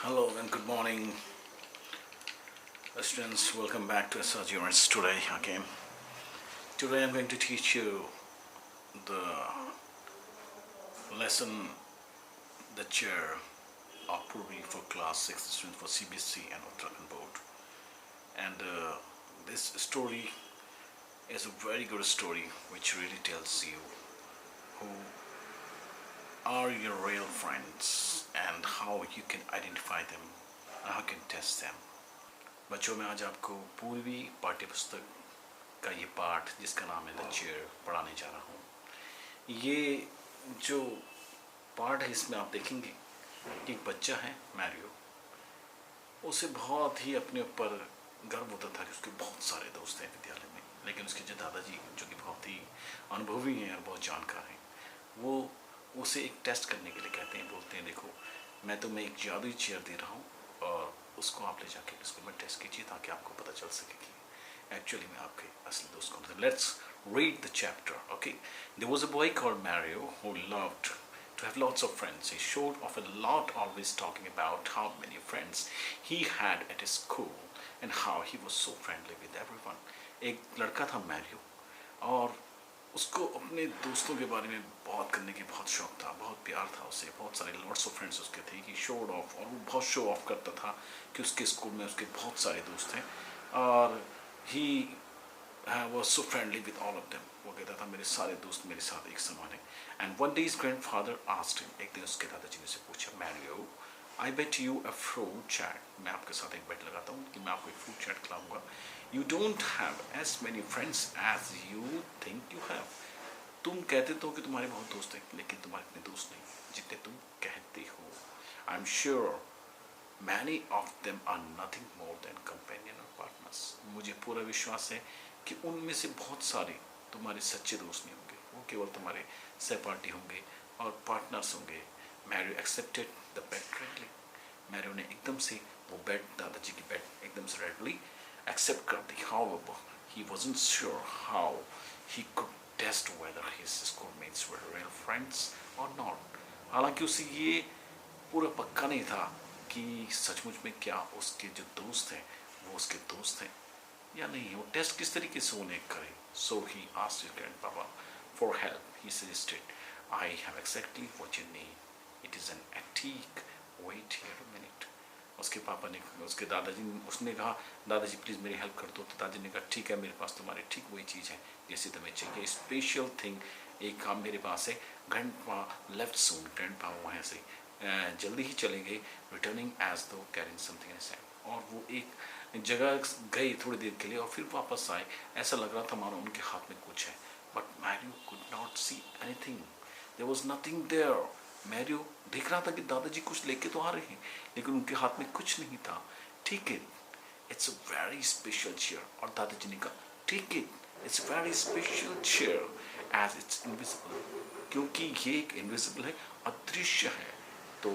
Hello and good morning, students. Welcome back to SRG Units today. Today I'm going to teach you the lesson, the chair of Purvi for class 6 students for CBSE and Uttarakhand board. And this story is a very good story which really tells you who are your real friends and how you can identify them and how you can test them. बच्चों मैं आज आपको पूर्वी पाठ्य पुस्तक का ये पाठ जिसका नाम है द चेयर पढ़ाने जा रहा हूँ। ये जो पाठ है इसमें आप देखेंगे कि एक बच्चा है मैरियो, उसे बहुत ही अपने ऊपर गर्व होता था कि उसके बहुत सारे दोस्त हैं विद्यालय में, लेकिन उसके जो दादाजी जो कि बहुत ही अनुभवी हैं और बहुत जानकार हैं, वो उसे एक टेस्ट करने के लिए कहते हैं, बोलते हैं देखो मैं तुम्हें एक जादुई चेयर दे रहा हूँ और उसको आप ले जाके स्कूल में टेस्ट कीजिए ताकि आपको पता चल सके कि एक्चुअली में आपके असली दोस्त कौन थे। Let's read the chapter. Okay, there was a boy called Mario who loved to have lots of friends. He showed off a lot, always talking about how many friends he had at his school and how he was so friendly with everyone. एक लड़का था Mario और उसको अपने दोस्तों के बारे में बात करने की बहुत शौक था, बहुत प्यार था उसे, बहुत सारे लॉट्स ऑफ फ्रेंड्स उसके थे कि शोड ऑफ, और वो बहुत शो ऑफ करता था कि उसके स्कूल में उसके बहुत सारे दोस्त हैं और he was so friendly with all of them. वो कहता था मेरे सारे दोस्त मेरे साथ एक समान है। And one day his grandfather asked him, एक दिन उसके दादाजी ने से पूछा, Mario I bet you a fruit chat, मैं आपके साथ एक बेट लगाता हूँ कि मैं आपको एक फ्रूट चैट खिलाऊंगा। You don't have as many friends as you think you have. तुम कहते तो कि तुम्हारे बहुत दोस्त हैं, लेकिन तुम्हारे इतने दोस्त नहीं जितने तुम कहते हो। I'm sure many of them are nothing more than companion or partners. मुझे पूरा विश्वास है कि उनमें से बहुत सारे तुम्हारे सच्चे दोस्त नहीं होंगे, वो केवल तुम्हारे सहपाठी होंगे और पार्टनर्स होंगे। Mario accepted the bet readily. Mario ने एकदम से वो बेट, दादाजी की बेट एकदम से रेडली एक्सेप्ट कर दी। However, he wasn't sure how he could test whether his schoolmates were real friends or not. हालांकि उसे ये पूरा पक्का नहीं था कि सचमुच में क्या उसके जो दोस्त हैं वो उसके दोस्त हैं या नहीं, वो टेस्ट किस तरीके से उन्हें करे। So he asked his grandpapa for help. He suggested, I have exactly what you need. It is an antique. Wait here a minute. उसके पापा ने, उसके दादाजी, उसने कहा दादाजी प्लीज़ मेरी हेल्प कर दो। तो दादाजी ने कहा ठीक है, मेरे पास तुम्हारी ठीक वही चीज़ है जैसे तुम्हें चाहिए, स्पेशल थिंग, एक काम मेरे पास है। ग्रैंडपा लेफ्ट सून, ग्रैंडपा वहाँ से जल्दी ही चले गए, रिटर्निंग एज दो carrying something in his hand, और वो एक जगह गए थोड़ी देर के लिए और फिर वापस आए, ऐसा लग रहा था मानो उनके हाथ में कुछ है। But Mario could not see anything, there was nothing there. Mario देख रहा था कि दादाजी कुछ लेके तो आ रहे हैं लेकिन उनके हाथ में कुछ नहीं था। ठीक है, it's a very special chair, और दादाजी ने कहा ठीक है, it's very special chair as it's invisible, क्योंकि ये एक इनविजिबल है, अदृश्य है। तो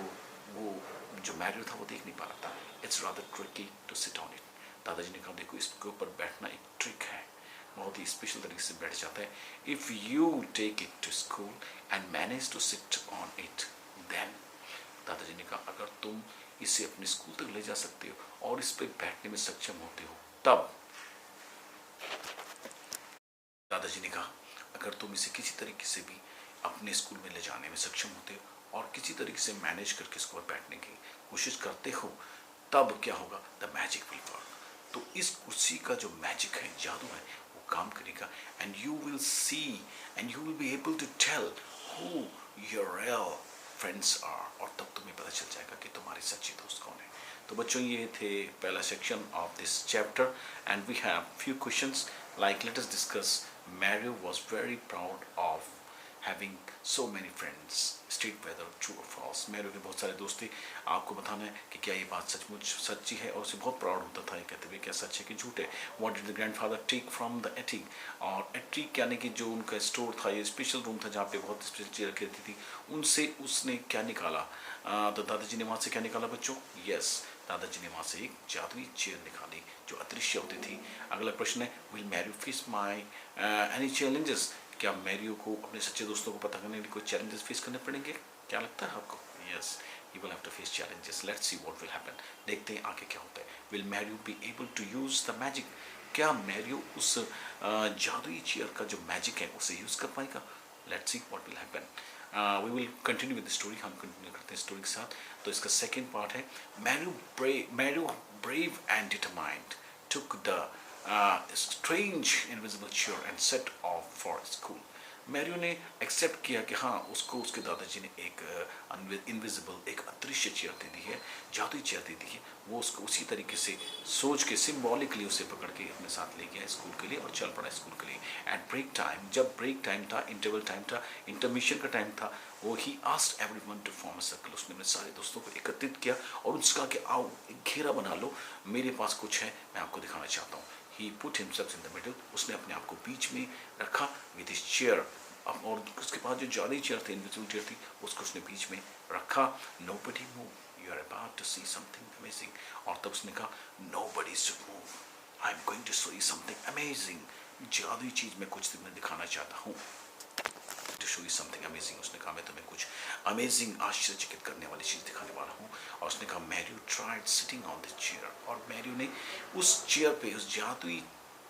वो जो मैरियो था वो देख नहीं पा रहा था। It's rather tricky to sit on it. दादाजी ने कहा देखो इसके ऊपर बैठना एक ट्रिक है, बहुत ही स्पेशल तरीके से बैठ जाता है। If you take it to school and manage to sit on it then, दादाजी ने कहा अगर तुम इसे अपने स्कूल तक ले जा सकते हो और इस पर बैठने में सक्षम होते हो तब, दादाजी ने कहा अगर तुम इसे किसी तरीके से भी अपने स्कूल में ले जाने में सक्षम होते हो और किसी तरीके से मैनेज करके इसको बैठने की कोशिश करते हो तब क्या होगा, द मैजिक विल वर्क। तो इस कुर्सी का जो मैजिक है, जादू है, वो काम करेगा and you will see and you will be able to tell who your real friends are, और तब तुम्हें पता चल जाएगा कि तुम्हारे सच्चे दोस्त कौन है। तो बच्चों ये थे पहला section of this chapter and we have few questions like let us discuss. Mario was very proud of having so many friends. Street weather, true or false? Mario के बहुत सारे दोस्त थे। आपको बताना है कि क्या ये बात सचमुच सच्ची है, और उसे बहुत प्राउड होता था ये कहते हुए क्या सच है कि झूठ है। What did the grandfather take from the attic? और attic यानी कि जो उनका स्टोर था, ये स्पेशल रूम था जहाँ पे बहुत स्पेशल चीज़ रखी रहती थी, उनसे उसने क्या निकाला। तो दादाजी ने वहाँ से क्या निकाला बच्चों? यस, दादाजी ने वहाँ से एक जादुई चेयर निकाली जो अदृश्य होती थी। अगला प्रश्न है, will Mario face my any challenges? क्या मैरियो को अपने सच्चे दोस्तों को पता करने के लिए कोई चैलेंजेस फेस करने पड़ेंगे? क्या लगता है आपको? Yes, he will have to face challenges. Let's see what will happen. देखते हैं आगे क्या होता है. Will Mario be able to use the magic? क्या मैरियो उस जादुई चेयर का जो मैजिक है उसे यूज कर पाएगा? Let's see what will happen. We will continue with the story. हम कंटिन्यू करते हैं स्टोरी के साथ. तो इसका सेकेंड पार्ट है Mario brave and determined took the strange invisible chair and set off for school. Mario ने एक्सेप्ट किया कि हाँ उसको उसके दादाजी ने एक इनविजिबल एक अदृश्य चेयर दे दी है, जादुई चेयर दे दी है. वो उसको उसी तरीके से सोच के सिंबॉलिकली उसे पकड़ के अपने साथ ले गया स्कूल के लिए और चल पड़ा स्कूल के लिए. एट ब्रेक टाइम, जब ब्रेक टाइम था, इंटरवल टाइम था, इंटरमिशन का टाइम था, वो he asked everyone to form a circle. उसने अपने सारे दोस्तों को एकत्रित किया और उसका कि आओ एक घेरा बना लो, मेरे पास कुछ है, मैं आपको दिखाना चाहता हूँ. He put himself in the middle. उसने अपने आप को बीच में रखा with his chair. और उसके पास जो जादुई चेयर थी, इनविजिबल चेयर थी, उसको उसने बीच में रखा. Nobody move. You are about to see something amazing. और तब उसने कहा Nobody should move. I am going to show you something amazing. जादुई चीज मैं कुछ तुम्हें दिखाना चाहता हूँ. To show you something amazing. उसने कहा मैं तुम्हें कुछ अमेजिंग आश्चर्यचकित करने वाली चीज दिखाने वाला हूँ. और उसने कहा Mario tried sitting on the chair. और मैरियो ने उस चेयर पे, उस जादुई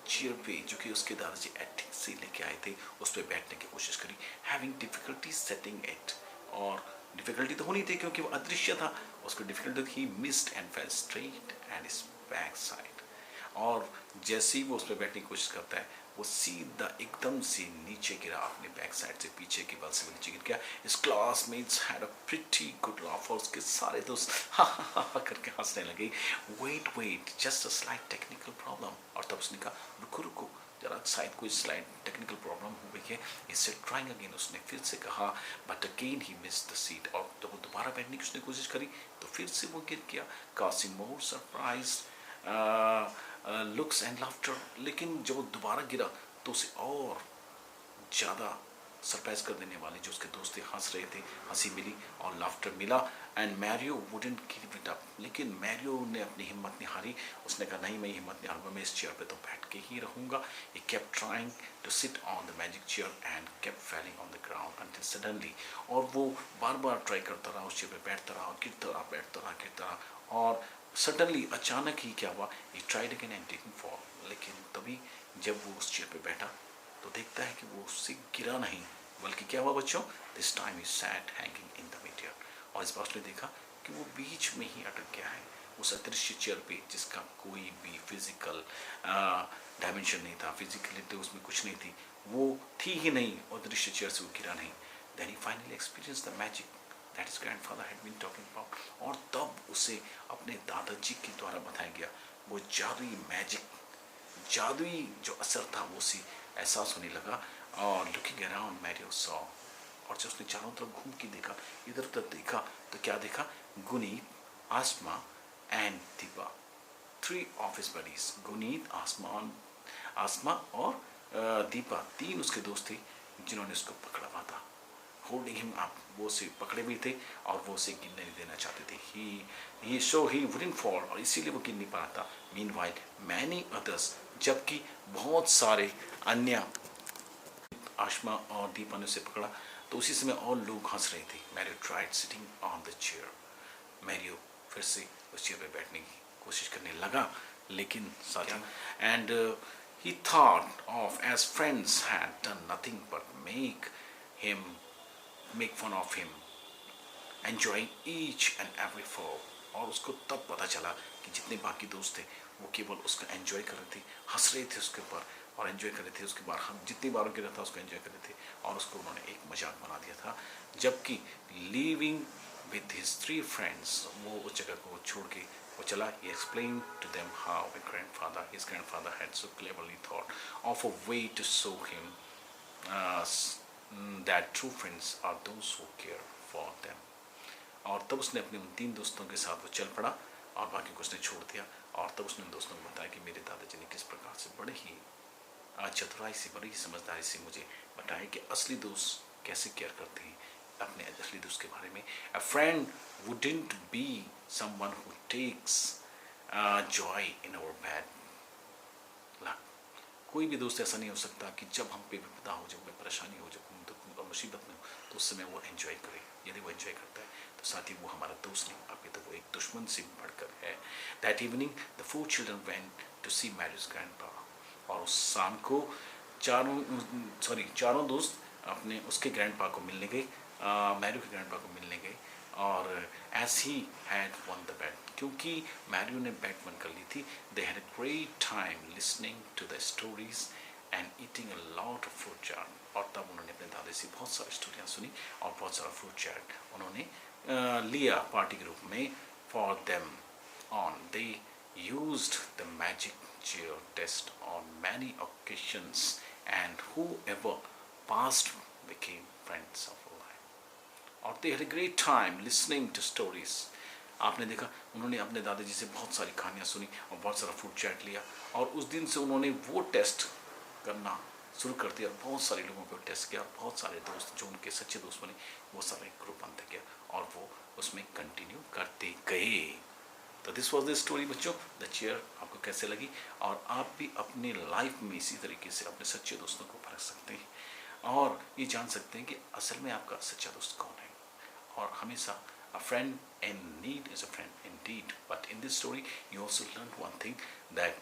चेयर पे जो कि उसके दादाजी एथिक से लेके आए थे, उस पे बैठने की कोशिश करी. Having difficulty setting it. और डिफिकल्टी तो होनी थी क्योंकि वो अदृश्य था. उसको difficulty he missed and fail straight and his back side. और जैसे ही वो उस पर बैठने की कोशिश करता है, वो सीधा एकदम से नीचे गिरा, अपने बैक साइड से पीछे के बल से वो नीचे गिर गया. इस classmates had a pretty good laugh. और उसके सारे दोस्त हा हा हा करके हंसने लगे. Wait just a slight technical problem. और तब उसने कहा रुको जरा, शायद कोई स्लाइट टेक्निकल प्रॉब्लम हो गई है. इससे ट्राइंग अगेन, उसने फिर से कहा, but again he missed the seat. और जब वो दोबारा बैठने की उसने कोशिश करी तो फिर से वो गिर गया. Kasing more surprise looks and laughter. लेकिन जब वो दोबारा गिरा तो उसे और ज़्यादा सरप्राइज कर देने वाले जो उसके दोस्त थे हंस रहे थे, हंसी मिली और लाफ्टर मिला. And Mario wouldn't give it up. लेकिन मैरियो ने अपनी हिम्मत नहीं हारी. उसने कहा नहीं, मैं हिम्मत नहीं हारूंगा, मैं इस चेयर पे तो बैठ के ही रहूंगा. He kept trying to sit on the magic chair and kept falling on the ground until suddenly. और वो बार बार ट्राई करता रहा, उस चेयर पे बैठता रहा, गिरता रहा, बैठता रहा. और सडनली अचानक ही क्या हुआ, he tried again and didn't fall. लेकिन तभी जब वो उस चेयर पे बैठा तो देखता है कि वो उससे गिरा नहीं, बल्कि क्या हुआ बच्चों, this time he sat hanging in the mid. और इस बार उसने देखा कि वो बीच में ही अटक गया है उस अदृश्य चेयर पे, जिसका कोई भी फिजिकल डायमेंशन नहीं था, फिजिकलिटी उसमें कुछ नहीं थी, वो थी ही नहीं, और अदृश्य चेयर से वो गिरा नहीं. Then he finally experience the magic that his grandfather had been talking about. और तब उसे अपने दादाजी के द्वारा बताया गया वो जादुई मैजिक, जादुई जो असर था वो उसे एहसास होने लगा. और लुकिंग अराउंड मैरियो सॉ. और जब उसने चारों तरफ घूम के देखा, इधर उधर देखा, तो क्या देखा, Guneet, Asma and Deepa, 3 of his buddies. Guneet, Asma और दीपा, 3 उसके दोस्त थे जिन्होंने उसको पकड़ा हुआ था. होल्डिंग हिम अप, वो उसे पकड़े भी थे और वो उसे गिरने नहीं देना चाहते थे. ही वुडंट फॉल, और इसीलिए वो गिर नहीं पा रहा था. मीनवाइल मैनी अदर्स, जबकि बहुत सारे अन्य, आसमा और दीपा ने उसे पकड़ा तो उसी समय और लोग हंस रहे थे. Mario tried sitting on the chair. Mario फिर से उस चेयर पे बैठने की कोशिश करने लगा, लेकिन साथियों, and he thought of as friends had done nothing but make fun of him, enjoying each and every fall. और उसको तब पता चला कि जितने बाकी दोस्त थे वो केवल उसका एंजॉय कर रहे थे, हंस रहे थे उसके ऊपर और एंजॉय कर रहे थे. उसके बाद हम जितनी बार गिरा था उसको एंजॉय कर रहे थे और उसको उन्होंने एक मजाक बना दिया था. जबकि लीविंग विद हिज 3 फ्रेंड्स, वो उस जगह को छोड़ के वो चला. he explained to them how his grandfather had so cleverly thought of a way to show him that true friends are those who care for them. और तब उसने अपने उन 3 दोस्तों के साथ वो चल पड़ा और बाकी को उसने छोड़ दिया. और तब उसने उन दोस्तों को बताया कि मेरे दादाजी ने किस प्रकार से बड़े ही चतुराई से, बड़ी ही समझदारी से मुझे बताया कि असली दोस्त कैसे केयर करते हैं अपने असली दोस्त के बारे में. A friend wouldn't be someone who takes joy in our bad luck. कोई भी दोस्त ऐसा नहीं हो सकता कि जब हम पे विपदा हो, जब हमें परेशानी हो, जब हम दुख और मुसीबत में हो, तो उस समय वो एंजॉय करे. यदि वो एंजॉय करता है तो साथ ही वो हमारा दोस्त नहीं, अभी तो वो एक दुश्मन से भी बढ़कर है। That evening the four children went to see Mary's grandpa, और उस शाम को चारों दोस्त अपने उसके ग्रैंडपा को मिलने गए, मैरियो के ग्रैंडपा को मिलने गए। और as he had won the bet, क्योंकि मैरियो ने बेट वन कर ली थी, they had a great time listening to the stories and eating a lot of fruit chaat. और तब उन्होंने अपने दादा से बहुत सारी स्टोरियाँ सुनी और बहुत सारा फ्रूट चाट उन्होंने लिया पार्टी के रूप में for them on. They used the magic chair test on many occasions, and whoever passed became friends of life. और they had a great time listening to stories. आपने देखा उन्होंने अपने दादाजी से बहुत सारी कहानियाँ सुनी और बहुत सारा फ्रूट चैट लिया, और उस दिन से उन्होंने वो टेस्ट करना शुरू कर दिया, बहुत सारे लोगों को टेस्ट किया, और बहुत सारे दोस्त जो उनके सच्चे दोस्त बने वो सारे ग्रुप बनते गया और वो उसमें कंटिन्यू करते गए। तो दिस वॉज द स्टोरी बच्चों, द चेयर। आपको कैसे लगी? और आप भी अपने लाइफ में इसी तरीके से अपने सच्चे दोस्तों को परख सकते हैं और ये जान सकते हैं कि असल में आपका सच्चा दोस्त कौन है। और हमेशा a friend in need is a friend indeed, but in this story you also learned one thing, that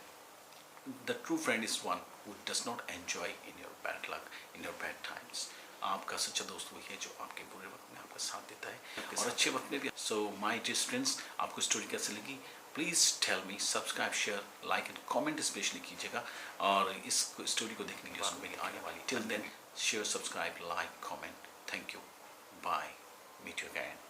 the true friend is one who does not enjoy in your bad luck, in your bad times. आपका सच्चा दोस्त वही है जो आपके बुरे वक्त में आपका साथ देता है और अच्छे वक्त में भी। सो माय डियर फ्रेंड्स, आपको स्टोरी कैसे लगी? Please tell me, subscribe, share, like and comment specially कीजिएगा। और इस स्टोरी को देखने के बाद मेरी आने वाली, till then share, subscribe, like, comment. Thank you, bye, meet you again.